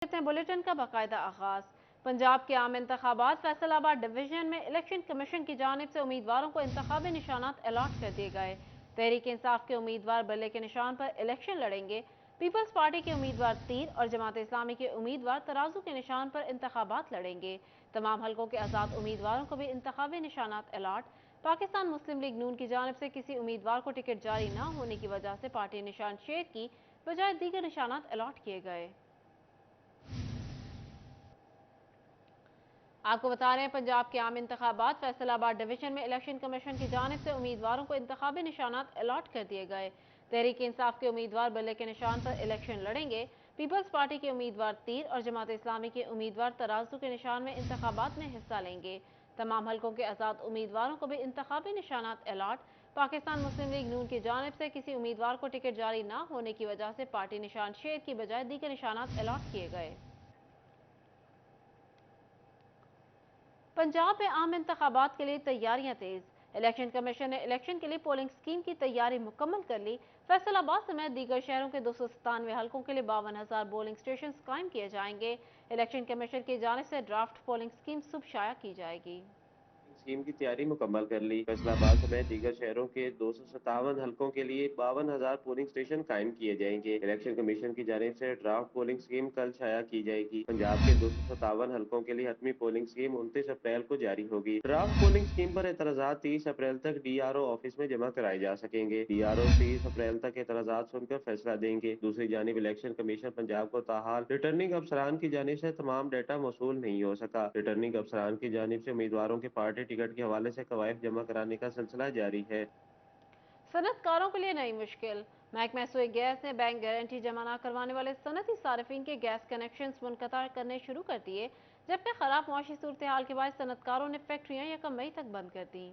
Bulletin का बाकायदा आगाज। पंजाब के आम इंतखाबात फैसलाबाद डिवीजन में इलेक्शन कमीशन की जानिब से उम्मीदवारों को इंतखाबी निशानात अलॉट कर दिए गए। तहरीक इंसाफ के उम्मीदवार बल्ले के निशान पर इलेक्शन लड़ेंगे। पीपल्स पार्टी के उम्मीदवार तीर और जमात इस्लामी के उम्मीदवार तराजू के निशान पर इंतखाबात लड़ेंगे। तमाम हलकों के आज़ाद उम्मीदवारों को भी इंतखाबी निशानात अलॉट। पाकिस्तान मुस्लिम लीग नून की जानिब से किसी उम्मीदवार को टिकट जारी न होने की वजह से पार्टी निशान शेर की बजाय दीगर निशानात अलॉट किए गए। आपको बता रहे हैं, पंजाब के आम इंतखाबात फैसलाबाद डिवीजन में इलेक्शन कमीशन की जानिब से उम्मीदवारों को इंतखाबी निशानात अलॉट कर दिए गए। तहरीक इंसाफ के उम्मीदवार बल्ले के निशान पर इलेक्शन लड़ेंगे। पीपल्स पार्टी के उम्मीदवार तीर और जमात इस्लामी के उम्मीदवार तराजू के निशान में इंतखाबात में हिस्सा लेंगे। तमाम हलकों के आज़ाद उम्मीदवारों को भी इंतखाबी निशानात अलॉट। पाकिस्तान मुस्लिम लीग नून की जानिब से किसी उम्मीदवार को टिकट जारी न होने की वजह से पार्टी निशान शेर की बजाय दीगर निशानात अलॉट किए गए। पंजाब में आम इंतखाबात के लिए तैयारियां तेज। इलेक्शन कमीशन ने इलेक्शन के लिए पोलिंग स्कीम की तैयारी मुकम्मल कर ली। फैसलाबाद समेत दीगर शहरों के 297 हलकों के लिए 52,000 पोलिंग स्टेशन कायम किए जाएंगे। इलेक्शन कमीशन की जानिब से ड्राफ्ट पोलिंग स्कीम सुबह शाया की जाएगी। स्कीम की तैयारी मुकम्मल कर ली। फैसलाबाद समेत दीगर शहरों के 257 हलकों के लिए 52,000 पोलिंग स्टेशन कायम किए जाएंगे। इलेक्शन कमीशन की जानिब से ड्राफ्ट पोलिंग स्कीम कल शाया की जाएगी। पंजाब के 257 हलकों के लिए हतमी पोलिंग स्कीम 29 अप्रैल को जारी होगी। ड्राफ्ट पोलिंग स्कीम पर एतराजात 30 अप्रैल तक DRO ऑफिस में जमा कराए जा सकेंगे। DRO 30 अप्रैल तक एतराजात सुनकर फैसला देंगे। दूसरी जानिब इलेक्शन कमीशन पंजाब को ताहाल रिटर्निंग अफसरान की जानिब से तमाम डाटा मौसूल नहीं हो सका। रिटर्निंग अफसरान की जानिब से उम्मीदवारों के पार्टी टिकट के हवाले से कवायद जमा कराने का सिलसिला जारी है। सनतकारों के लिए नई मुश्किल। महकमा सुई गैस ने बैंक गारंटी जमा न करवाने वाले सनती सार्फिन के गैस कनेक्शन मुनक़ता करने शुरू कर दिए, जबकि खराब मुआशी सूरत हाल के बाद सनतकारों ने फैक्ट्रियां 1 मई तक बंद कर दी।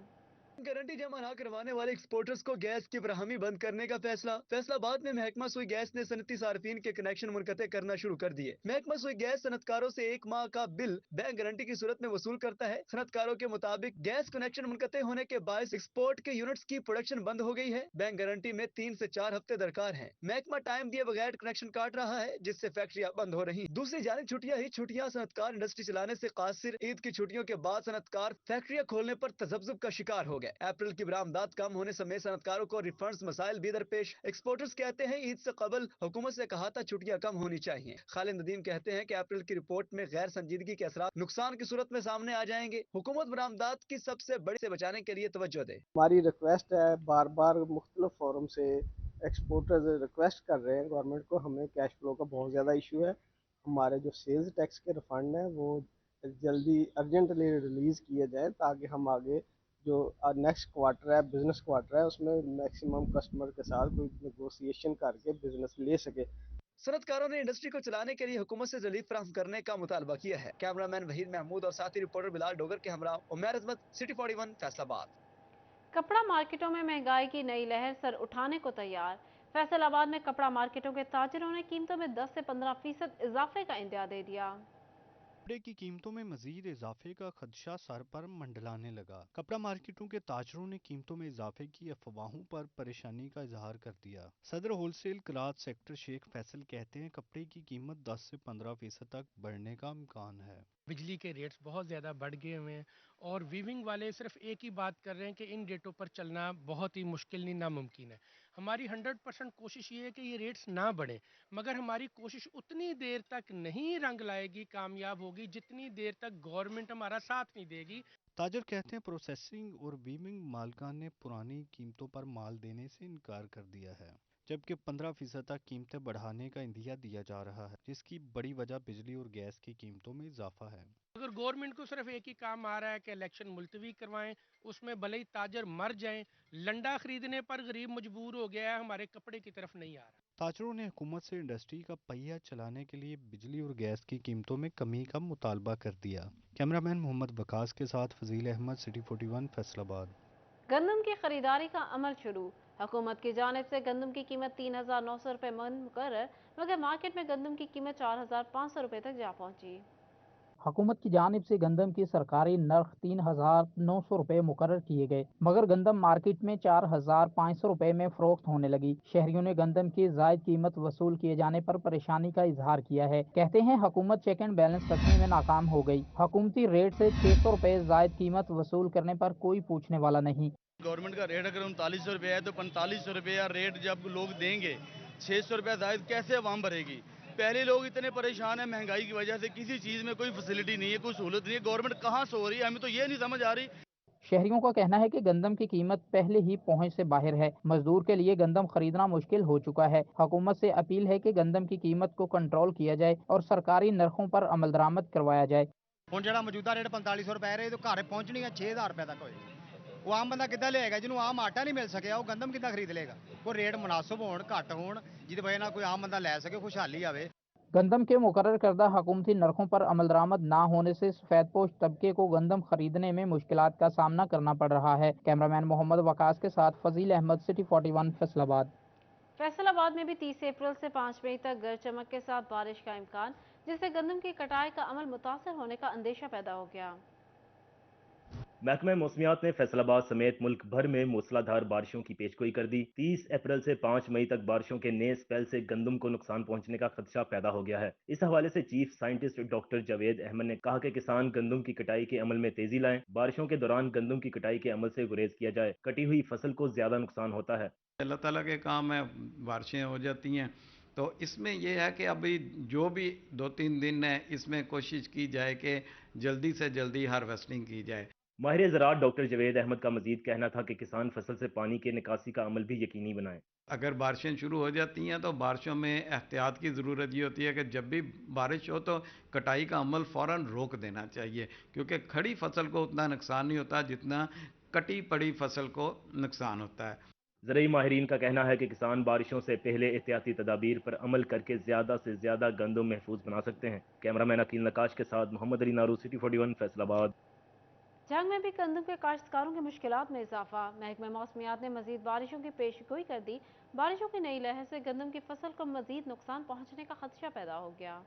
गारंटी जमा न करवाने वाले एक्सपोर्टर्स को गैस की फराहमी बंद करने का फैसला। फैसलाबाद में महकमा सुई गैस ने सनती सार्फिन के कनेक्शन मुनक़ते करना शुरू कर दिए। महकमा सुई गैस सनतकारों से 1 माह का बिल बैंक गारंटी की सूरत में वसूल करता है। सनतकारों के मुताबिक गैस कनेक्शन मुनक़ते होने के बायस एक्सपोर्ट के यूनिट्स की प्रोडक्शन बंद हो गई है। बैंक गारंटी में 3 से 4 हफ्ते दरकार है। महकमा टाइम दिए बगैर कनेक्शन काट रहा है, जिससे फैक्ट्रियां बंद हो रही। दूसरी जानिब छुट्टियां ही छुट्टियां। सनतकार इंडस्ट्री चलाने से कासिर। ईद की छुट्टियों के बाद सनतकार फैक्ट्रियां खोलने पर तजब्जुब का शिकार हो गए। अप्रैल की बरामदात कम होने समेत सनतकारों को रिफंड्स मसाइल भी दरपेश। एक्सपोर्टर्स कहते हैं ईद से कबल हुकूमत से कहा था छुट्टियां कम होनी चाहिए। खालिद नदीम कहते हैं कि अप्रैल की रिपोर्ट में गैर संजीदगी के असरात नुकसान की सूरत में सामने आ जाएंगे। हुकूमत बरामदात की सबसे बड़ी से बचाने के लिए तवज्जो दे। हमारी रिक्वेस्ट है, बार बार मुख्तलिफ फोरम से एक्सपोर्टर्स रिक्वेस्ट कर रहे हैं गवर्नमेंट को। हमें कैश फ्लो का बहुत ज़्यादा इशू है। हमारे जो सेल्स टैक्स के रिफंड हैं वो जल्दी अर्जेंटली रिलीज़ किए जाएँ, ताकि हम आगे जो नेक्स्ट क्वार्टर है, बिजनेस क्वार्टर है, उसमें मैक्सिमम कस्टमर के साथ कोई नेगोशिएशन करके बिजनेस ले सके। सनतकारों ने इंडस्ट्री को चलाने के लिए हुकूमत से रिलीफ फराहम करने का मुतालबा किया है। कैमरामैन वहीद महमूद और साथी रिपोर्टर बिलाल डोगर के हमरा उमर अजमत, सिटी 41 फैसलाबाद। कपड़ा मार्केटों में महंगाई की नई लहर सर उठाने को तैयार। फैसलाबाद में कपड़ा मार्केटों के ताजिरों ने कीमतों में 10 से 15% इजाफे का इंदिया दे दिया। कपड़े की कीमतों में मजीद इजाफे का खदशा सर पर मंडलाने लगा। कपड़ा मार्केटों के ताजरों ने कीमतों में इजाफे की अफवाहों पर परेशानी का इजहार कर दिया। सदर wholesale cloth sector Sheikh Faisal कहते हैं कपड़े की कीमत 10 से 15% तक बढ़ने का इम्कान है। बिजली के रेट्स बहुत ज़्यादा बढ़ गए हुए हैं और वीविंग वाले सिर्फ एक ही बात कर रहे हैं कि इन रेटों पर चलना बहुत ही मुश्किल नहीं नामुमकिन है। हमारी 100% कोशिश ये है कि ये रेट्स ना बढ़ें, मगर हमारी कोशिश उतनी देर तक नहीं रंग लाएगी, कामयाब होगी, जितनी देर तक गवर्नमेंट हमारा साथ नहीं देगी। ताजर कहते हैं प्रोसेसिंग और वीविंग मालिकान ने पुरानी कीमतों पर माल देने से इनकार कर दिया है, जबकि 15% तक कीमतें बढ़ाने का इंदिया दिया जा रहा है, जिसकी बड़ी वजह बिजली और गैस की कीमतों में इजाफा है। अगर गवर्नमेंट को सिर्फ एक ही काम आ रहा है कि इलेक्शन मुलतवी करवाएं, उसमें भले ही ताजर मर जाएं, लंडा खरीदने पर गरीब मजबूर हो गया है, हमारे कपड़े की तरफ नहीं आ रहा। ताजरों ने हुकूमत से इंडस्ट्री का पहिया चलाने के लिए बिजली और गैस की कीमतों में कमी का मुतालबा कर दिया। कैमरामैन मोहम्मद वकास के साथ फजील अहमद, सिटी 41 फैसलाबाद। गंदम की खरीदारी का अमल शुरू। हुकूमत की जानिब से गंदम की कीमत 3,900 रुपये मन मुकर्रर, मगर मार्केट में गंदम की कीमत 4,500 रुपये तक जा पहुंची। हुकूमत की जानिब से गंदम की सरकारी नर्ख 3,900 रुपए मुकर्रर किए गए, मगर गंदम मार्केट में 4,500 रुपए में फरोख्त होने लगी। शहरियों ने गंदम की जायद कीमत वसूल किए जाने पर परेशानी का इजहार किया है। कहते हैं हुकूमत चेक एंड बैलेंस रखने में नाकाम हो गई। हुकूमती रेट से 600 रुपए जायद कीमत वसूल करने पर कोई पूछने वाला नहीं। गवर्नमेंट का रेट अगर 3900 रुपये है तो 4500 रुपया रेट जब लोग देंगे, 600 रुपया जायद कैसे आवाम भरेगी? पहले लोग इतने परेशान हैं महंगाई की वजह से, किसी चीज़ में कोई फैसिलिटी नहीं है, कोई सहूलत नहीं है। गवर्नमेंट कहाँ से हो रही है, हमें तो ये नहीं समझ आ रही। शहरियों का कहना है कि गंदम की कीमत पहले ही पहुंच से बाहर है। मजदूर के लिए गंदम खरीदना मुश्किल हो चुका है। हुकूमत से अपील है कि गंदम की कीमत को कंट्रोल किया जाए और सरकारी नरखों पर अमल दरामद करवाया जाए। ਹੁਣ ਜਿਹੜਾ ਮੌਜੂਦਾ ਰੇਟ 4500 ਰੁਪਏ ਰਹੇ तो ਘਰ ਪਹੁੰਚਣੀ ਹੈ 6000 ਰੁਪਏ ਤੱਕ ਹੋਏ। ਉਹ ਆਮ ਬੰਦਾ ਕਿੱਦਾਂ ਲਏਗਾ ਜਿਹਨੂੰ ਆਮ ਆਟਾ ਨਹੀਂ ਮਿਲ ਸਕਿਆ, ਉਹ ਗੰਦਮ ਕਿੱਦਾਂ ਖਰੀਦ ਲਏਗਾ? ਕੋਈ ਰੇਟ ਮੁਨਾਸਬ ਹੋਣ, ਘੱਟ ਹੋਣ, ਜਿਹਦੀ ਵਜ੍ਹਾ ਨਾਲ ਕੋਈ ਆਮ ਬੰਦਾ ਲੈ ਸਕੇ, खुशहाली आवे। गंदम के मुकर्रर करदा हुकूमती नरखों पर अमल दरामद ना होने से सफेदपोश तबके को गंदम खरीदने में मुश्किलात का सामना करना पड़ रहा है। कैमरामैन मोहम्मद वकास के साथ फजील अहमद, सिटी 41, फैसलाबाद। फैसलाबाद में भी 30 अप्रैल से 5 मई तक गरज चमक के साथ बारिश का इम्कान, जिससे गंदम की कटाई का अमल मुतासर होने का अंदेशा पैदा हो गया। महकमा मौसमियात ने फैसलाबाद समेत मुल्क भर में मूसलाधार बारिशों की पेशगोई कर दी। 30 अप्रैल से 5 मई तक बारिशों के नए स्पेल से गंदम को नुकसान पहुंचने का खदशा पैदा हो गया है। इस हवाले से chief scientist doctor Javed Ahmed ने कहा कि किसान गंदम की कटाई के अमल में तेजी लाएं। बारिशों के दौरान गंदम की कटाई के अमल से गुरेज किया जाए। कटी हुई फसल को ज्यादा नुकसान होता है। अल्लाह ताला के काम है, बारिशें हो जाती हैं तो इसमें यह है कि अभी जो भी 2-3 दिन है इसमें कोशिश की जाए कि जल्दी से जल्दी हार्वेस्टिंग की जाए। माहिर ज़राअत डॉक्टर जावेद अहमद का मजीद कहना था कि किसान फसल से पानी के निकासी का अमल भी यकीनी बनाएं। अगर बारिशें शुरू हो जाती हैं तो बारिशों में एहतियात की ज़रूरत ये होती है कि जब भी बारिश हो तो कटाई का अमल फ़ौरन रोक देना चाहिए, क्योंकि खड़ी फसल को उतना नुकसान नहीं होता जितना कटी पड़ी फसल को नुकसान होता है। ज़रूरी माहिरीन का कहना है कि किसान बारिशों से पहले एहतियाती तदाबीर पर अमल करके ज़्यादा से ज़्यादा गंदम महफूज बना सकते हैं। कैमरामैन अकील नकाश के साथ मोहम्मद अली नारू, सिटी 41, फैसलाबाद। जंग में भी गंदम के काश्तकारों की मुश्किलात में इजाफा, महकमा मौसमियात ने मजीद बारिशों की पेशगोई कर दी। बारिशों की नई लहर से गंदम की फसल को मजीद नुकसान पहुंचने का खदशा पैदा हो गया।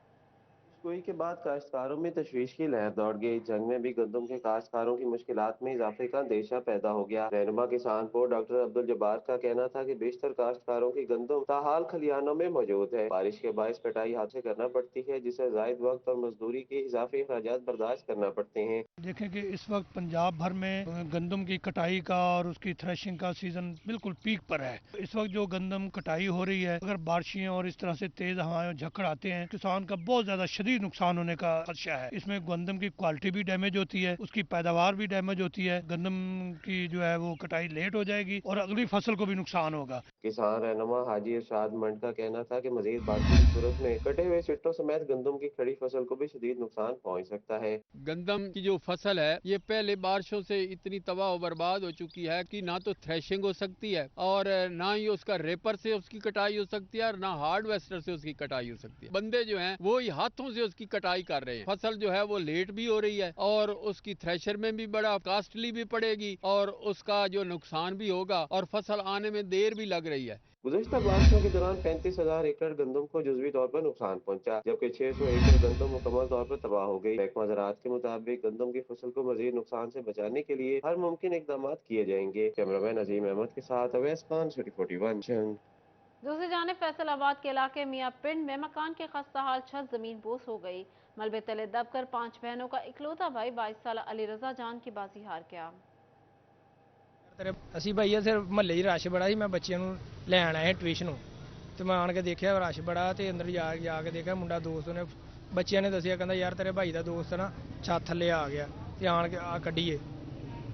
पेशगोई के बाद काश्तकारों में तशवीश की लहर दौड़ गई। जंग में भी गंदम के काश्तकारों की मुश्किलात में इजाफे का अंदेशा पैदा हो गया। रहनुमा किसान बोर्ड डॉक्टर अब्दुल जब्बार का कहना था कि बेशतर काश्तकारों की गंदम ताहाल खलियानों में मौजूद है। बारिश के बायस कटाई हाथ से करना पड़ती है, जिससे जायद वक्त और मजदूरी के इजाफी अखराजात बर्दाश्त करना पड़ते हैं। देखें कि इस वक्त पंजाब भर में गंदम की कटाई का और उसकी थ्रेशिंग का सीजन बिल्कुल पीक पर है। इस वक्त जो गंदम कटाई हो रही है, अगर बारिशें और इस तरह से तेज हवाएं झक्कड़ आते हैं, किसान का बहुत ज्यादा शदीद नुकसान होने का खदशा है। इसमें गंदम की क्वालिटी भी डैमेज होती है, उसकी पैदावार भी डैमेज होती है। गंदम की जो है वो कटाई लेट हो जाएगी और अगली फसल को भी नुकसान होगा। किसान रहनुमा हाजी इरशाद मंड का कहना था कि मजीद बारिश की सूरत में कटे हुए सिट्टों समेत गंदम की खड़ी फसल को भी शदीद नुकसान पहुंच सकता है। गंदम की जो फसल है ये पहले बारिशों से इतनी तबाह बर्बाद हो चुकी है कि ना तो थ्रेशिंग हो सकती है और ना ही उसका रेपर से उसकी कटाई हो सकती है और ना हार्डवेस्टर से उसकी कटाई हो सकती है। बंदे जो हैं वो ही हाथों से उसकी कटाई कर रहे हैं। फसल जो है वो लेट भी हो रही है और उसकी थ्रेशर में भी बड़ा कॉस्टली भी पड़ेगी और उसका जो नुकसान भी होगा और फसल आने में देर भी लग रही है। गुज़श्ता बारिशों के दौरान 35,000 एकड़ गंदम को जुज़वी तौर पर नुकसान पहुंचा, जबकि 600 एकड़ गंदम मुकम्मल तौर पर तबाह हो गई। महकमा ज़राअत के मुताबिक गंदम की फसल को मजीद नुकसान से बचाने के लिए हर मुमकिन इक़दाम किए जाएंगे। कैमरामैन अजीम अहमद के साथ अवैस खान, सिटी 41, जंग। दूसरी जानिब फैसलाबाद के इलाके मियाँ पिंड में मकान की खस्ताहाल छत जमीन बोस हो गई। मलबे तले दबकर 5 बहनों का इकलौता भाई 22 साल अली रजा जान की बाजी हार गया। ਅਸੀਂ ਭਾਈ ਇੱਥੇ ਮਹੱਲੇ 'ਚ ਰਸ਼ ਬੜਾ ਸੀ। ਮੈਂ ਬੱਚਿਆਂ ਨੂੰ ਲੈਣ ਆਇਆ ਟਿਊਸ਼ਨੋਂ ਤੇ ਮੈਂ ਆਣ ਕੇ ਦੇਖਿਆ ਰਸ਼ ਬੜਾ ਤੇ ਅੰਦਰ ਜਾ ਕੇ ਦੇਖਿਆ ਮੁੰਡਾ ਦੋਸਤ ਨੇ ਬੱਚਿਆਂ ਨੇ ਦੱਸਿਆ ਕਹਿੰਦਾ ਯਾਰ ਤੇਰੇ ਭਾਈ ਦਾ ਦੋਸਤ ਨਾ ਛੱਤ ਥੱਲੇ ਆ ਗਿਆ ਤੇ ਆਣ ਕੇ ਆ ਕੱਢੀਏ।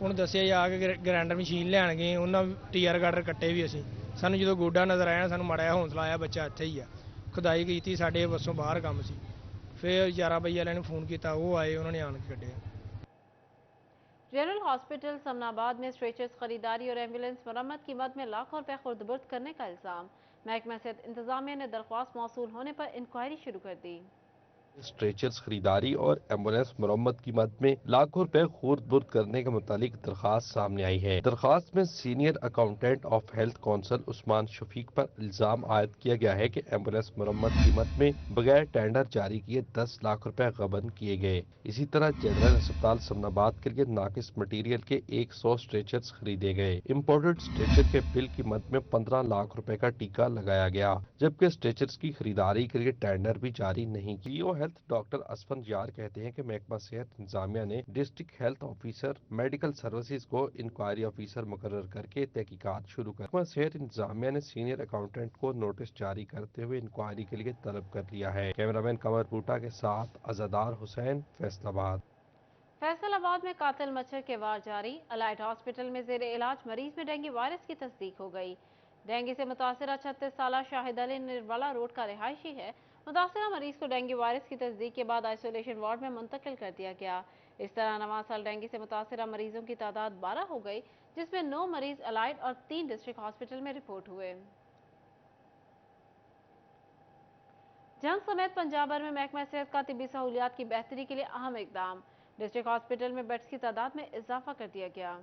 ਉਹਨੂੰ ਦੱਸਿਆ ਜਾ ਕੇ ਗ੍ਰਾਈਂਡਰ ਮਸ਼ੀਨ ਲੈਣ ਗਏ, ਉਹਨਾਂ ਟੀਆਰ ਗਾਰਡਰ ਕੱਟੇ ਵੀ ਅਸੀਂ। ਸਾਨੂੰ ਜਦੋਂ ਗੋਡਾ ਨਜ਼ਰ ਆਇਆ ਸਾਨੂੰ ਮਾੜਾ ਜਿਹਾ ਹੌਂਸਲਾ ਆਇਆ, ਬੱਚਾ ਇੱਥੇ ਹੀ ਆ। ਖੁਦਾਈ ਕੀਤੀ, ਸਾਡੇ ਵੱਸੋਂ ਬਾਹਰ ਕੰਮ ਸੀ। ਫਿਰ 11 ਵਜੇ ਵਾਲਿਆਂ ਨੂੰ ਫੋਨ ਕੀਤਾ, ਉਹ ਆਏ, ਉਹਨਾਂ ਨੇ ਆਣ ਕੇ ਕੱਢਿਆ। जनरल हॉस्पिटल समनाबाद में स्ट्रेचर्स खरीदारी और एम्बुलेंस मरम्मत की मद में लाखों रुपए खुर्द-बुर्द करने का इल्ज़ाम। महकमा सेहत इंतजामिया ने दरख्वास्त मौसूल होने पर इंक्वायरी शुरू कर दी। स्ट्रेचर्स खरीदारी और एम्बुलेंस मरम्मत की मद में लाखों रुपए खुर्द बुर्द करने के मुतालिक दरखास्त सामने आई है। दरखास्त में senior accountant of health council Usman Shafiq पर इल्जाम आयद किया गया है कि एम्बुलेंस मरम्मत कीमत में बगैर टेंडर जारी किए 10 लाख रुपए गबन किए गए। इसी तरह जनरल अस्पताल समनाबाद के लिए नाकिस मटीरियल के 100 स्ट्रेचर्स खरीदे गए। इम्पोर्टेड स्ट्रेचर के बिल की मद में 15 लाख रुपए का टीका लगाया गया, जबकि स्ट्रेचर्स की खरीदारी के लिए टेंडर भी जारी नहीं किया। हेल्थ डॉक्टर असफन यार कहते हैं कि महकमा सेहत इंतजामिया ने district health officer medical services को इंक्वायरी ऑफिसर मुकर्रर करके तहकीकात शुरू कर। महकमा सेहत इंतजामिया ने सीनियर अकाउंटेंट को नोटिस जारी करते हुए इंक्वायरी के लिए तलब कर लिया है। कैमरामैन कमर बूटा के साथ अजादार हुसैन, फैसलाबाद। फैसलाबाद में कातिल मच्छर के वार जारी। अलाइड हॉस्पिटल में जेर इलाज मरीज में डेंगू वायरस की तस्दीक हो गई। डेंगू से मुतासरा 36 साल शाहिद अली निर्वाला रोड का रिहायशी है। मुतासरा मरीज को डेंगू वायरस की तस्दीक के बाद आइसोलेशन वार्ड में मुंतकिल कर दिया गया। इस तरह 9 साल डेंगू से मुतासरा मरीजों की तादाद 12 हो गई, जिसमें 9 मरीज अलाइड और 3 डिस्ट्रिक्ट हॉस्पिटल में रिपोर्ट हुए। जंग समेत पंजाब भर में महकमा सेहत का तिब्बी सहूलियात की बेहतरी के लिए अहम इकदाम। डिस्ट्रिक्ट हॉस्पिटल में बेड्स की तादाद में इजाफा कर दिया गया।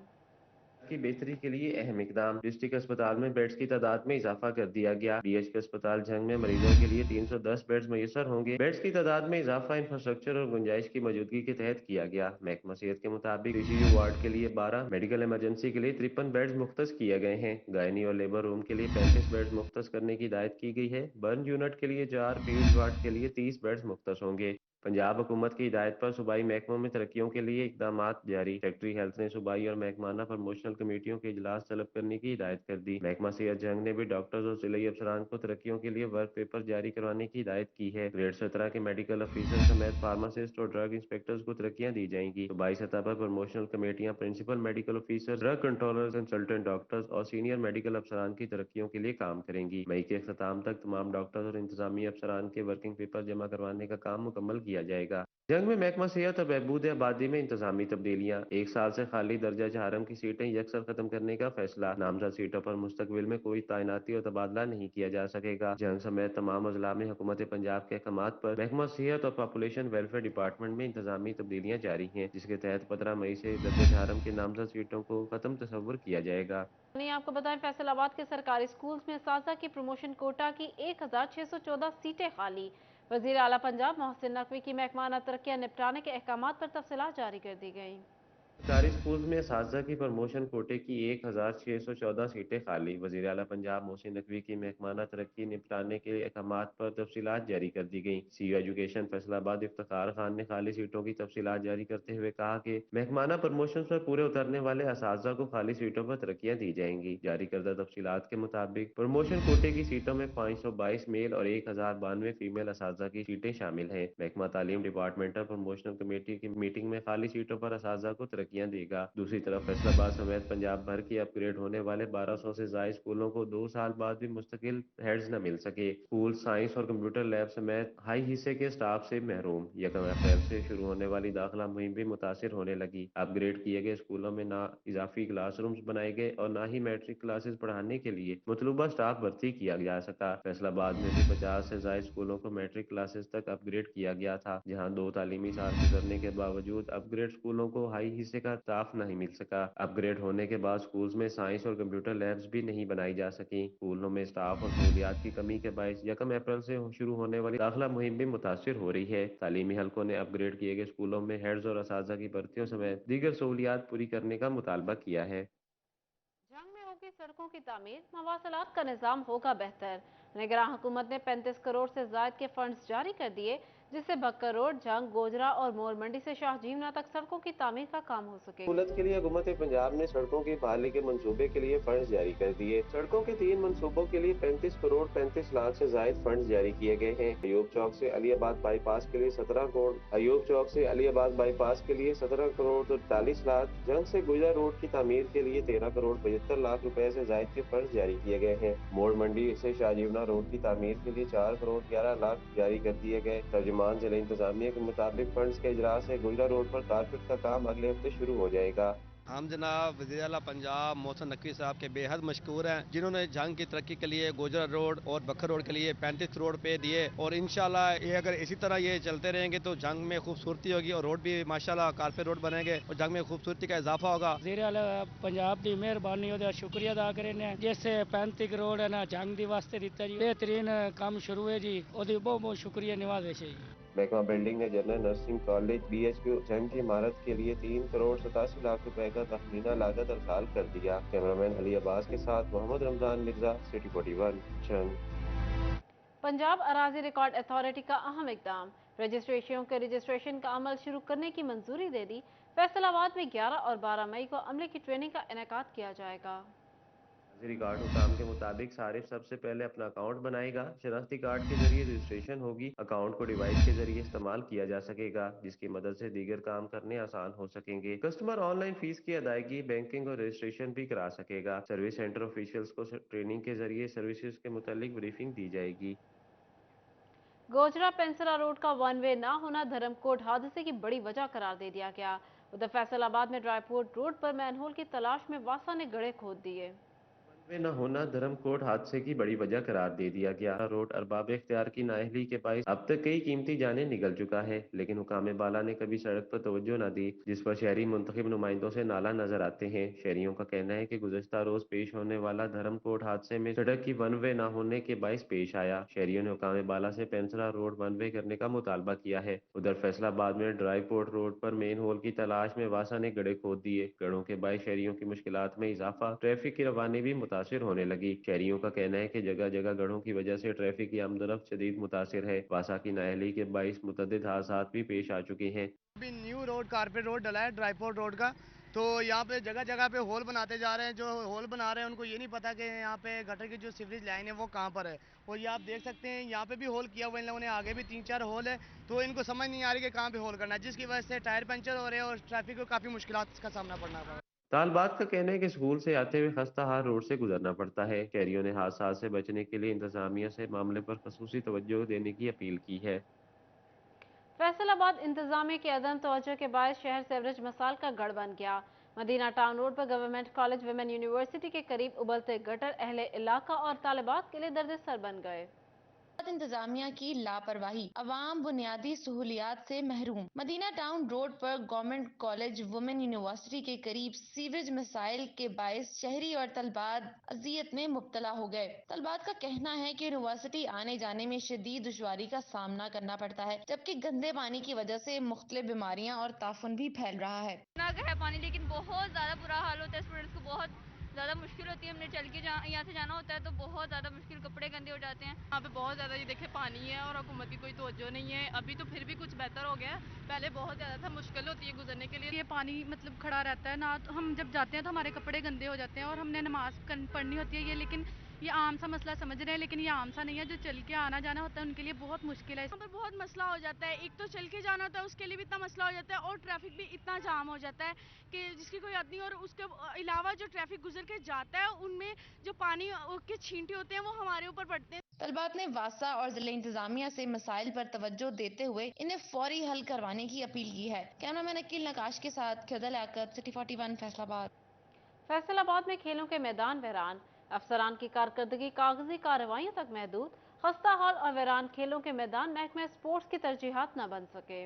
की बेहतरी के लिए अहम इकदाम। डिस्ट्रिक्ट अस्पताल में बेड्स की तादाद में इजाफा कर दिया गया। BHP अस्पताल जंग में मरीजों के लिए 310 बेड्स मैसर होंगे। बेड्स की तादाद में इजाफा इंफ्रास्ट्रक्चर और गुंजाइश की मौजूदगी के तहत किया गया। महकमा सेहत के मुताबिक ICU वार्ड के लिए 12, मेडिकल इमरजेंसी के लिए 53 बेड्स मुख्तस किए गए हैं। गायनी और लेबर रूम के लिए 35 बेड्स मुख्तस करने की हिदायत की गई है। बर्न यूनिट के लिए 4, फील्ड वार्ड के लिए 30 बेड्स मुख्तस होंगे। पंजाब हुकूमत की हिदायत पर सूबाई महकमों में तरक्कियों के लिए इकदामात जारी। सेक्रेटरी हेल्थ ने सूबाई और महकमाना प्रमोशनल कमेटियों के इजलास तलब करने की हिदायत कर दी। महकमा सेहत जंग ने भी डॉक्टर्स और जिले अफसरान को तरक्कियों के लिए वर्क पेपर जारी करवाने की हिदायत की है। ग्रेड 17 के मेडिकल ऑफिसर समेत फार्मासिस्ट और ड्रग इंस्पेक्टर्स को तरक्कियां दी जाएंगी। सूबाई सतह पर प्रमोशनल कमेटियां principal medical officer, drug controller, consultant doctors और सीनियर मेडिकल अफसरान की तरक्कियों के लिए काम करेंगी। मई के अख्ताम तक तमाम डॉक्टर्स और इंतजामी अफसरान के वर्किंग पेपर जमा करवाने का काम मुकम्मल किया जाएगा। जंग में महकमा सेहत और बहबूद आबादी में इंतजामी तब्दीलियां। 1 साल से खाली दर्जा चहारम की सीटें यकसर खत्म करने का फैसला। नामजद सीटों पर मुस्तकबिल में कोई तैनाती और तबादला नहीं किया जा सकेगा। जंग समेत तमाम अजला में हुकूमत पंजाब के अहकामात पर महकमा सेहत और पॉपुलेशन वेलफेयर डिपार्टमेंट में इंतजामी तब्दीलियां जारी हैं, जिसके तहत 15 मई से दर्जा चहारम की नामजद सीटों को खत्म तस्वुर किया जाएगा। आपको बताएं, फैसलाबाद के सरकारी स्कूल्स में असातिज़ा की प्रमोशन कोटा की 1614 सीटें खाली। वज़ीर आला पंजाब मोहसिन नकवी की महकमाना तरक्कियां निपटाने के अहकामात पर तफसीलात जारी कर दी गई। सरकारी स्कूल में असातिज़ा की प्रमोशन कोटे की 1614 सीटें खाली। वज़ीर आला पंजाब मोहसिन नकवी की महकमाना तरक्की निपटाने के अहकामात पर तफसीलात जारी कर दी गई। CEO एजुकेशन फैसलाबाद इफ्तिखार खान ने खाली सीटों की तफसीलात जारी करते हुए कहा कि महकमाना प्रमोशन पर पूरे उतरने वाले असातिज़ा को खाली सीटों पर तरक्कियां दी जाएंगी। जारी करदा तफसीलात के मुताबिक प्रमोशन कोटे की सीटों में 522 मेल और 1092 फीमेल असातिज़ा की सीटें शामिल हैं। महकमा तालीम डिपार्टमेंटल प्रमोशनल कमेटी की मीटिंग में खाली सीटों पर असातिज़ा को तरक्कियां देगा। दूसरी तरफ फैसलाबाद समेत पंजाब भर के अपग्रेड होने वाले 1200 से ज्यादा स्कूलों को 2 साल बाद भी मुस्तकिल हेड्स न मिल सके। स्कूल साइंस और कंप्यूटर लैब समेत हाई हिस्से के स्टाफ से महरूम। 1 अप्रैल से शुरू होने वाली दाखिला मुहिम भी मुतासिर होने लगी। अपग्रेड किए गए स्कूलों में ना इजाफी क्लासरूम्स बनाए गए और ना ही मैट्रिक क्लासेस पढ़ाने के लिए मतलूबा स्टाफ भर्ती किया जा सका। फैसलाबाद में भी 50 से ज्यादा स्कूलों को मैट्रिक क्लासेस तक अपग्रेड किया गया था, जहाँ 2 तालीमी साल गुजरने के बावजूद अपग्रेड स्कूलों को हाई हिस्से का स्टाफ नहीं मिल सका। अपग्रेड होने के बाद स्कूल्स में साइंस और कंप्यूटर लैब्स भी नहीं बनाई जा सकी। स्कूलों में स्टाफ और सहूलियात की कमी के बायस 1 अप्रैल से शुरू होने वाली दाखिला मुहिम भी मुतासिर हो रही है। तालीमी हलकों ने अपग्रेड किए गए स्कूलों में हेड्स और असातिज़ा की भर्तियों समेत दीगर सहूलियात पूरी करने का मुतालबा किया है। जंग में होगी सड़कों की तामीर, मवासलात का निज़ाम होगा बेहतर। निगरान हुकूमत ने 35 करोड़ से ज़ायद के फंड्स जारी कर दिए, जिससे बक्कर रोड, जंग, गोजरा और मोर मंडी से शाह जीवना तक सड़कों की तामीर का काम हो सके। सहूलत के लिए हुकूमत पंजाब ने सड़कों की बहाली के मंसूबे के लिए फंड जारी कर दिए। सड़कों के 3 मंसूबों के लिए 35 करोड़ 35 लाख से जायद फंड जारी किए गए हैं। अयूब चौक से अलीबाद बाईपास के लिए 17 करोड़, अयूब चौक से अलीबाद बाईपास के लिए 17 करोड़ 43 लाख, जंग से गुजरा रोड की तामीर के लिए 13 करोड़ 75 लाख रुपए से जायद के फंड जारी किए गए हैं। मोड़ मंडी से शाहजीवना रोड की तामीर के लिए 4 करोड़ 11 लाख जारी कर दिए गए। तर्जुमान जिला इंतजामिया के मुताबिक फंड्स के इजरा से गुजरा रोड पर कारपेट का काम अगले हफ्ते शुरू हो जाएगा। ہم جناب وزیر اعلیٰ پنجاب محسن نقوی صاحب کے بے حد مشکور ہیں، جنہوں نے جنگ کی ترقی کے لیے گوجرا روڈ اور بکھر روڈ کے لیے 35 کروڑ پہ دیے، اور انشاءاللہ یہ اگر اسی طرح یہ چلتے رہیں گے تو جنگ میں خوبصورتی ہوگی اور روڈ بھی ماشاءاللہ کارپیٹ روڈ بنیں گے اور جنگ میں خوبصورتی کا اضافہ ہوگا۔ وزیر اعلیٰ پنجاب کی مہربانی اور شکریہ ادا کریں جس 35 کروڑ ہے نا جنگ دی واسطے دیتا جی، بہترین کام شروع ہے جی، وہ بہت بہت شکریہ نواز ہے جی۔ محکمہ بلڈنگ نے جنرل نرسنگ کالج BHP جنگ کی عمارت کے لیے 3 کروڑ 87 لاکھ روپے کا تخمینہ لاگت ارسال کر دیا۔ کیمرامین علی عباس کے ساتھ محمد رمضان مرزا، سٹی 41 جنگ۔ پنجاب اراضی ریکارڈ اتھارٹی کا اہم اقدام، رجسٹریشن کا عمل شروع کرنے کی منظوری دے دی۔ فیصل آباد میں 11 اور 12 مئی کو عملے کی ٹریننگ کا انعقاد کیا جائے گا۔ اراضی ریکارڈ حکام کے مطابق صارف سب سے پہلے اپنا اکاؤنٹ بنائے گا، شناختی کارڈ کے ذریعے رجسٹریشن ہوگی، اکاؤنٹ کو ڈیوائس کے ذریعے استعمال کیا جا سکے گا، جس کی مدد سے دیگر کام کرنے آسان ہو سکیں گے۔ کسٹمر آن لائن فیس کی ادائیگی، بینکنگ اور رجسٹریشن بھی کرا سکے گا۔ سروس سینٹر آفیشیلز کو ٹریننگ کے ذریعے سروسز کے متعلق بریفنگ دی جائے گی۔ گوجرا پینسرا روڈ کا ون وے نہ ہونا دھرم کوٹ حادثے کی بڑی وجہ قرار دے دیا گیا۔ ادھر فیصل آباد میں ڈرائی پورٹ روڈ پر مین ہول کی تلاش میں واسا نے گڑھے کھود دیے۔ میں نہ ہونا دھرم کوٹ حادثے کی بڑی وجہ قرار دے دیا گیا۔ روڈ ارباب اختیار کی نااہلی کے باعث اب تک کئی قیمتی جانیں نگل چکا ہے، لیکن حکام بالا نے کبھی سڑک پر توجہ نہ دی، جس پر شہری منتخب نمائندوں سے نالہ نظر آتے ہیں۔ شہریوں کا کہنا ہے کہ گزشتہ روز پیش ہونے والا دھرم کوٹ حادثے میں سڑک کی ون وے نہ ہونے کے باعث پیش آیا۔ شہریوں نے حکام بالا سے پینسرا روڈ ون وے کرنے کا مطالبہ کیا ہے۔ ادھر فیصل آباد میں ڈرائی پورٹ روڈ پر مین ہول کی تلاش میں واسا نے گڑھے کھود دیے۔ گڑھوں کے باعث شہریوں کی مشکلات میں اضافہ، ٹریفک کی روانی بھی متاثر ہونے لگی۔ شہریوں کا کہنا ہے کہ جگہ جگہ گڑھوں کی وجہ سے ٹریفک کی آمد و رفت شدید متاثر ہے۔ واسا کی نااہلی کے باعث متعدد حادثات بھی پیش آ چکے ہیں۔ ابھی نیو روڈ کارپیٹ روڈ ڈلا ہے ڈرائی پورٹ روڈ کا، تو یہاں پہ جگہ جگہ پہ ہول بناتے جا رہے ہیں۔ جو ہول بنا رہے ہیں ان کو یہ نہیں پتا کہ یہاں پہ گٹر کی جو سیوریج لائن ہے وہ کہاں پر ہے، اور یہ آپ دیکھ سکتے ہیں یہاں پہ بھی ہول کیا ہوا ہے ان لوگوں نے، آگے بھی 3-4 ہول ہے، تو ان کو سمجھ نہیں آ رہی کہ کہاں پہ ہول کرنا ہے، جس کی وجہ سے ٹائر پنچر ہو رہے ہیں اور ٹریفک کو کافی مشکلات کا سامنا پڑنا پڑ رہا ہے۔ طالبات کا کہنا ہے کہ اسکول سے آتے ہوئے خستہ حال روڈ سے گزرنا پڑتا ہے۔ شہریوں نے حادثات سے بچنے کے لیے انتظامیہ سے معاملے پر خصوصی توجہ دینے کی اپیل کی ہے۔ فیصل آباد انتظامیہ کی عدم توجہ کے باعث شہر سیوریج مسائل کا گڑھ بن گیا۔ مدینہ ٹاؤن روڈ پر گورنمنٹ کالج ویمن یونیورسٹی کے قریب ابلتے گٹر اہل علاقہ اور طالبات کے لیے درد سر بن گئے۔ انتظامیہ کی لاپرواہی، عوام بنیادی سہولیات سے محروم۔ مدینہ ٹاؤن روڈ پر گورنمنٹ کالج وومن یونیورسٹی کے قریب سیوریج مسائل کے باعث شہری اور طلبات اذیت میں مبتلا ہو گئے۔ طلبات کا کہنا ہے کہ یونیورسٹی آنے جانے میں شدید دشواری کا سامنا کرنا پڑتا ہے، جبکہ گندے پانی کی وجہ سے مختلف بیماریاں اور تعفن بھی پھیل رہا ہے۔ ہے پانی، لیکن بہت زیادہ برا حال ہوتا ہے، اسٹوڈنٹس کو بہت زیادہ مشکل ہوتی ہے۔ ہم نے چل کے یہاں سے جانا ہوتا ہے تو بہت زیادہ مشکل، کپڑے گندے ہو جاتے ہیں۔ یہاں پہ بہت زیادہ یہ دیکھیں پانی ہے اور حکومت کی کوئی توجہ نہیں ہے۔ ابھی تو پھر بھی کچھ بہتر ہو گیا ہے، پہلے بہت زیادہ تھا، مشکل ہوتی ہے گزرنے کے لیے۔ یہ پانی مطلب کھڑا رہتا ہے نا، تو ہم جب جاتے ہیں تو ہمارے کپڑے گندے ہو جاتے ہیں اور ہم نے نماز پڑھنی ہوتی ہے یہ، لیکن یہ عام سا مسئلہ سمجھ رہے ہیں، لیکن یہ عام سا نہیں ہے۔ جو چل کے آنا جانا ہوتا ہے ان کے لیے بہت مشکل ہے۔ یہاں پر بہت مسئلہ ہو جاتا ہے، ایک تو چل کے جانا ہوتا ہے اس کے لیے بھی اتنا مسئلہ ہو جاتا ہے، اور ٹریفک بھی اتنا جام ہو جاتا ہے کہ جس کی کوئی حد نہیں۔ اور اس کے علاوہ جو ٹریفک گزر کے جاتا ہے ان میں جو پانی کے چھینٹے ہوتے ہیں وہ ہمارے اوپر پڑتے ہیں۔ طلبات نے واسا اور ضلع انتظامیہ سے مسائل پر توجہ دیتے ہوئے انہیں فوری حل کروانے کی اپیل کی ہے۔ کیمرامین عقیل نقاش کے ساتھ خدل یعقوب، سٹی 41 فیصل آباد۔ فیصل آباد میں کھیلوں کے میدان ویران، افسران کی کارکردگی کاغذی کارروائیوں تک محدود۔ خستہ حال اور ویران کھیلوں کے میدان محکمہ سپورٹس کی ترجیحات نہ بن سکے۔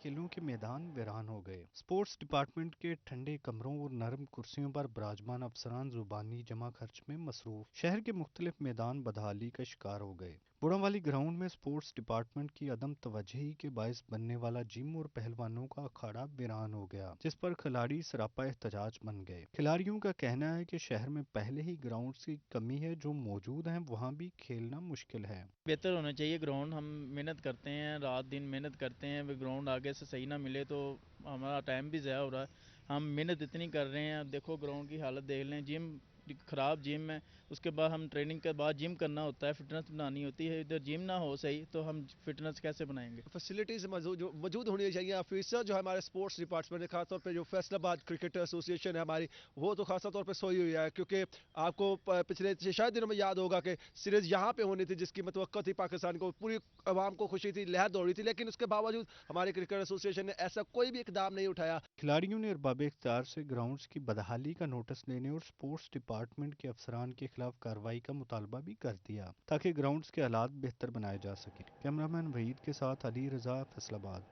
کھیلوں کے میدان ویران ہو گئے۔ سپورٹس ڈپارٹمنٹ کے ٹھنڈے کمروں اور نرم کرسیوں پر براجمان افسران زبانی جمع خرچ میں مصروف، شہر کے مختلف میدان بدحالی کا شکار ہو گئے۔ بوڑا والی گراؤنڈ میں سپورٹس ڈپارٹمنٹ کی عدم توجہی کے باعث بننے والا جم اور پہلوانوں کا اکھاڑا ویران ہو گیا، جس پر کھلاڑی سراپا احتجاج بن گئے۔ کھلاڑیوں کا کہنا ہے کہ شہر میں پہلے ہی گراؤنڈز کی کمی ہے، جو موجود ہیں وہاں بھی کھیلنا مشکل ہے۔ بہتر ہونا چاہیے گراؤنڈ، ہم محنت کرتے ہیں، رات دن محنت کرتے ہیں، گراؤنڈ آگے سے صحیح نہ ملے تو ہمارا ٹائم بھی ضائع ہو رہا ہے۔ ہم محنت اتنی کر رہے ہیں، دیکھو گراؤنڈ کی حالت دیکھ لیں، جم ख़राब जिम है, उसके बाद हम ट्रेनिंग के बाद जिम करना होता है, फिटनेस बनानी होती है, इधर जिम ना हो सही तो हम फिटनेस कैसे बनाएंगे। फैसिलिटीज़ मौजूद होनी चाहिए। ऑफिसर जो है हमारे स्पोर्ट्स डिपार्टमेंट है, खासतौर पे जो फैसलाबाद क्रिकेट एसोसिएशन है हमारी, वो तो खासा तौर पे सोई हुई है, क्योंकि आपको पिछले शायद दिनों में याद होगा कि सीरीज यहाँ पे होनी थी जिसकी मतवक्का थी, पाकिस्तान को पूरी आवाम को खुशी थी, लहर दौड़ी थी, लेकिन उसके बावजूद हमारे क्रिकेट एसोसिएशन ने ऐसा कोई भी इकदाम नहीं उठाया। खिलाड़ियों ने अरबाब इख्तियार से ग्राउंड्स की बदहाली का नोटिस लेने और स्पोर्ट्स डिपार्टमेंट के अफसरान के खिलाफ कार्रवाई का मुतालबा भी कर दिया ताकि ग्राउंड्स के हालात बेहतर बनाए जा सके। कैमरामैन वहीद के साथ अली रजा, फैसलाबाद।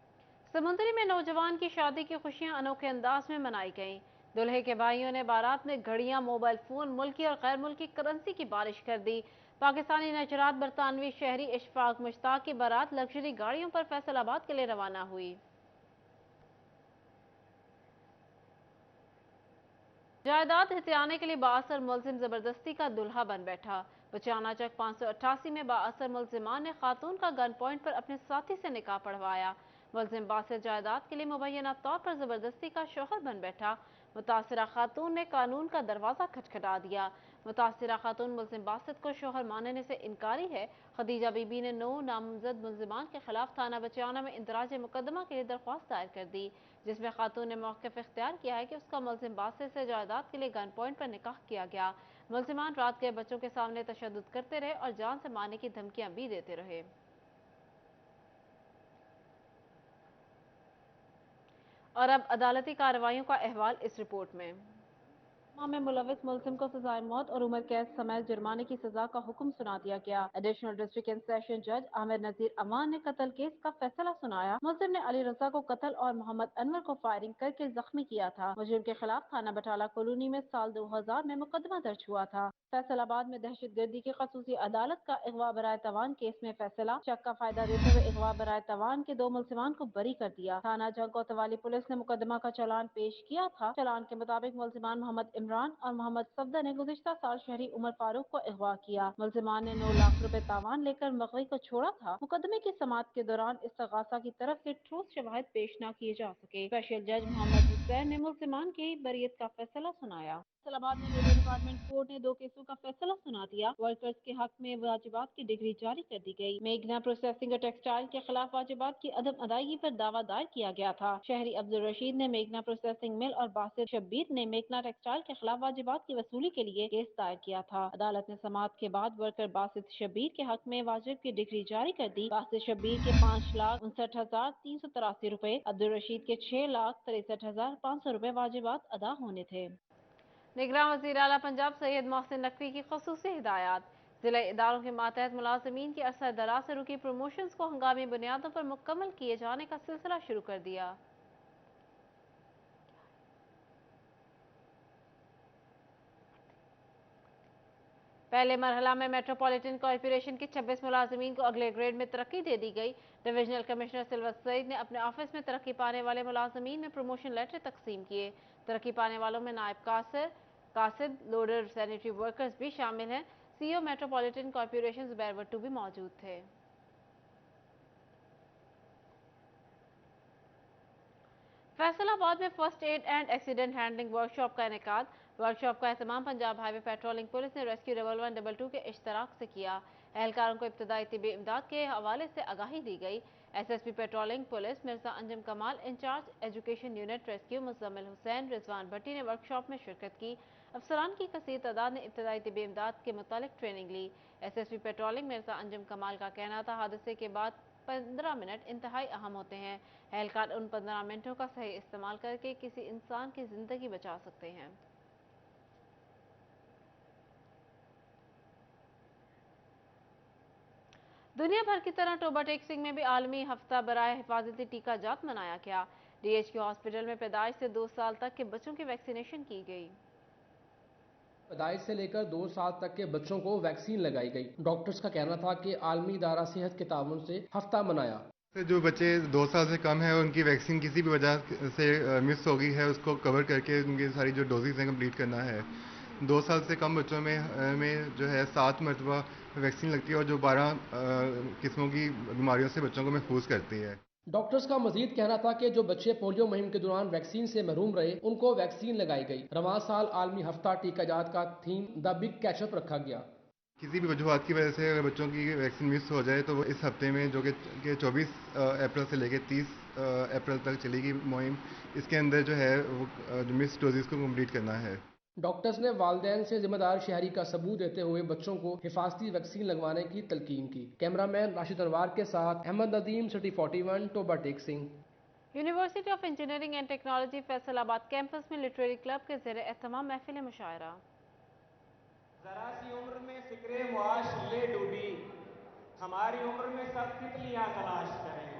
समुंदरी में नौजवान की शादी की खुशियां अनोखे अंदाज में मनाई गईं। दुल्हे के भाइयों ने बारात में घड़ियां, मोबाइल फोन, मुल्की और गैर मुल्की करेंसी की बारिश कर दी। पाकिस्तानी नजरात बरतानवी शहरी इशफाक मुश्ताक की बारात लग्जरी गाड़ियों पर फैसलाबाद के लिए रवाना हुई। जायदाद हथियाने के लिए बाअसर मुलजिम जबरदस्ती का दुल्हा बन बैठा। बचाना चक 588 में बाअसर मुलजिमान ने खातून का गन पॉइंट पर अपने साथी से निकाह पढ़वाया। मुलजिम बासित जायदाद के लिए मुबैना तौर पर जबरदस्ती का शौहर बन बैठा। मुतासिरा खातून ने कानून का दरवाजा खटखटा दिया। मुतासिरा खातून मुलजिम बासित को शौहर मानने से इनकारी है। खदीजा बीबी ने 9 नामजद मुलजिमान के खिलाफ थाना बचाना में इंदराज मुकदमा के लिए दरख्वास्त दायर कर दी, जिसमें खातून ने मौक़िफ़ इख्तियार किया है कि उसका मुलजिम बासित से जायदाद के लिए गन पॉइंट पर निकाह किया गया। मुलजिमान रात के बच्चों के सामने तशद्दुद करते रहे और जान से मारने की धमकियां भी देते रहे। और अब अदालती कार्रवाइयों का अहवाल इस रिपोर्ट में। में मुलविस मुलजिम को सजाए मौत और उम्र कैद समेत जुर्माने की सजा का हुक्म सुना दिया गया। एडिशनल डिस्ट्रिक्ट एंड सेशन जज आमिर नजीर अमान ने कत्ल केस का फैसला सुनाया। मुलजिम ने अली रजा को कत्ल और मोहम्मद अनवर को फायरिंग करके जख्मी किया था। मुलजिम के खिलाफ थाना बटाला कॉलोनी में साल 2000 में मुकदमा दर्ज हुआ था। फैसलाबाद में दहशतगर्दी की खसूसी अदालत का अगवा बराए तवान केस में फैसला। शक का फायदा देते हुए अगवा बराए तवान के 2 मुलजिमान को बरी कर दिया। थाना जंग कोतवाली पुलिस ने मुकदमा का चालान पेश किया था। चालान के मुताबिक मुलजिमान मोहम्मद इमरान और मोहम्मद सफदर ने गुज़िश्ता साल शहरी उमर फारूक को अगवा किया। मुलजिमान ने 9 लाख रुपए तावान लेकर मगवी को छोड़ा था। मुकदमे की समाअत के दौरान इस्तगासा की तरफ से ठोस शवाहिद पेश न किए जा सके। स्पेशल जज मोहम्मद हुसैन ने मुलजिमान की बरियत का फैसला सुनाया। फैसलाबाद में लेबर डिपार्टमेंट कोर्ट ने 2 केसों का फैसला सुना दिया। वर्कर्स के हक में वाजिबात की डिग्री जारी कर दी गई। मेघना प्रोसेसिंग और टेक्सटाइल के खिलाफ वाजिबात की अदम अदायगी पर दावा दायर किया गया था। शहरी अब्दुल रशीद ने मेघना प्रोसेसिंग मिल और बासिर शब्बीर ने मेघना टेक्सटाइल के खिलाफ वाजिबात की वसूली के लिए केस दायर किया था। अदालत ने समाअत के बाद वर्कर बासिर शब्बीर के हक में वाजिब की डिग्री जारी कर दी। बासिर शब्बीर के 5,59,383 रुपए, अब्दुल रशीद के 6,63,500 रुपए वाजिबात अदा होने थे। निगरान वज़ीर आला पंजाब सैयद मोहसिन नकवी की ख़ुसूसी हिदायत। ज़िला इदारों के मातहत मुलाज़मीन की अरसा दराज से रुकी प्रमोशंस को हंगामी बुनियादों पर मुकम्मल किए जाने का सिलसिला शुरू कर दिया। पहले मरहला में मेट्रोपॉलिटन कॉर्पोरेशन के 26 मुलाजमीन को अगले ग्रेड में तरक्की दे दी गई। डिविजनल कमिश्नर सिल्वर सईद ने अपने ऑफिस में तरक्की पाने वाले मुलाजमीन में प्रमोशन लेटर तकसीम किए। तरक्की पाने वालों में नायब कासिद, लोडर, सैनिटरी वर्कर्स भी शामिल हैं। CEO metropolitan corporation Zubair Bhattu भी मौजूद थे। फैसलाबाद में first aid and accident handling workshop का इनेकाद। वर्कशॉप का एहतमाम पंजाब हाईवे पेट्रोलिंग पुलिस ने रेस्क्यू 112 के इश्तराक से किया। एहलकारों को इब्तदाई तिबी इमदाद के हवाले से आगाही दी गई। SSP patrolling police Mirza Anjum Kamal, incharge education unit rescue Muzammil Hussain, Rizwan Bhatti ने वर्कशॉप में शिरकत की। अफसरान की कसीर तादाद ने इब्तदाई तिबी इमदाद के मुतालिक ट्रेनिंग ली। एसएसपी पेट्रोलिंग मिर्जा अंजुम कमाल का कहना था, हादसे के बाद 15 मिनट इंतहाई अहम होते हैं। एहलकार उन 15 मिनटों का सही इस्तेमाल करके किसी इंसान की जिंदगी बचा सकते हैं। दुनिया भर की तरह टोबा टेक्सिंग में भी आलमी हफ्ता बराए हिफाजती टीका जात मनाया गया। डीएचक्यू हॉस्पिटल में पैदाइश से 2 साल तक के बच्चों की वैक्सीनेशन की गई। पैदाइश से लेकर 2 साल तक के बच्चों को वैक्सीन लगाई गई। डॉक्टर्स का कहना था कि आलमी इदारा सेहत के ताउन से हफ्ता मनाया। जो बच्चे 2 साल से कम है उनकी वैक्सीन किसी भी वजह से मिस हो गई है, उसको कवर करके उनकी सारी जो डोजेज हैं कंप्लीट करना है। 2 साल से कम बच्चों में जो है 7 मरतबा वैक्सीन लगती है और जो 12 किस्मों की बीमारियों से बच्चों को महफूज करती है। डॉक्टर्स का मजीद कहना था कि जो बच्चे पोलियो मुहिम के दौरान वैक्सीन से महरूम रहे उनको वैक्सीन लगाई गई। रवां साल आलमी हफ्ता टीकाजात का थीम द बिग कैचअप रखा गया। किसी भी वजूहत की वजह से अगर बच्चों की वैक्सीन मिस हो जाए तो वो इस हफ्ते में जो कि 24 अप्रैल से लेकर 30 अप्रैल तक चलेगी मुहिम। इसके अंदर जो है वो जो मिस डोजेस को कंप्लीट करना है। डॉक्टर्स ने वालिदैन से जिम्मेदार शहरी का सबूत देते हुए बच्चों को हिफाजती वैक्सीन लगवाने की तलकीन की। कैमरामैन राशिद अनवार के साथ Ahmed Nadeem, city 41, Toba Tek Singh. University of engineering and technology Faisalabad campus में लिटरेरी क्लब के ज़ेर एहतमाम महफिल मुशायरा। जरा सी उम्र में फिक्रे मुआश ले डूबी, हमारी उम्र में सब तितलियां तलाश करें।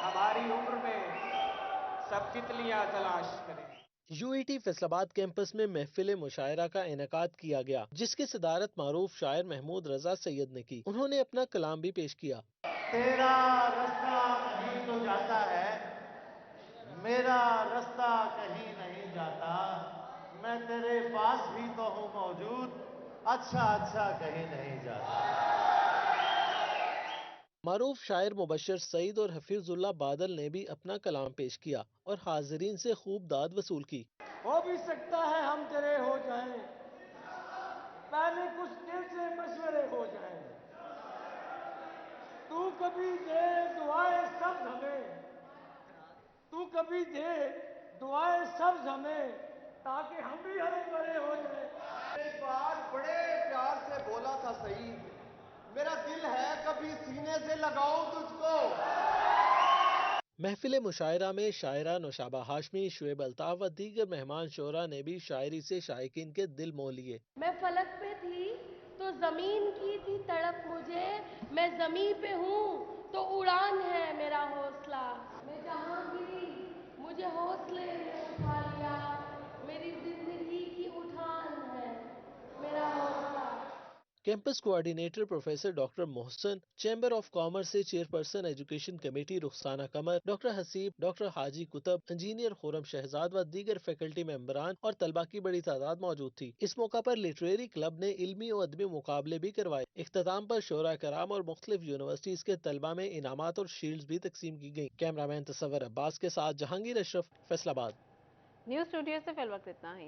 हमारी उम्र में सब तितलियां तलाश करें। यूईटी फैसलाबाद कैंपस में महफिल मुशायरा का इनेकाद किया गया, जिसकी सदारत मारूफ शायर महमूद रजा सैयद ने की। उन्होंने अपना कलाम भी पेश किया। तेरा रास्ता कहीं तो जाता है, मेरा रास्ता कहीं नहीं जाता, मैं तेरे पास भी तो हूँ मौजूद, अच्छा अच्छा कहीं नहीं जाता। मारूफ शायर मुबशर सईद और हफीजुल्लाह बादल ने भी अपना कलाम पेश किया और हाजिरीन से खूब दाद वसूल की। हो भी सकता है हम तेरे हो जाएं, पहले कुछ दिल से मशवरे हो जाएं, तू कभी दे दुआएं सब हमें, तू कभी दे दुआएं सब हमें, ताकि हम भी हरे भरे हो जाएं। एक बार बड़े प्यार से बोला था सईद, मेरा दिल है कभी सीने से लगाऊं तुझको। महफिल मुशायरा में शायरा नौशाबा हाशमी, शुएब अल्ताफ व दीगर मेहमान शोरा ने भी शायरी से शायकीन के दिल मोह लिए। मैं फलक पे थी तो जमीन की थी तड़प मुझे, मैं जमीन पे हूँ तो उड़ान है मेरा हौसला, मैं जहाँ गिरी मुझे हौसले ने उठा लिया, मेरी जिंदगी की उठान है मेरा हौसला। Campus coordinator professor doctor Mohsin, chamber of commerce से चेयरपर्सन एजुकेशन कमेटी रुखसाना कमर, डॉक्टर हसीब, डॉक्टर हाजी कुतब, इंजीनियर खुरम शहजाद व दीगर फैकल्टी मेंबरान और तलबा की बड़ी तादाद मौजूद थी। इस मौका पर लिटरेरी क्लब ने इल्मी और अदबी मुकाबले भी करवाए। इख्तिताम पर शोरा कराम और मुख्तलिफ यूनिवर्सिटीज के तलबा में इनामात और शील्ड्स भी तकसीम की गयी। कैमरामैन तसव्वुर अब्बास के साथ जहांगीर अशरफ, फैसलाबाद। न्यूज़ स्टूडियो से फिल वक्त इतना ही।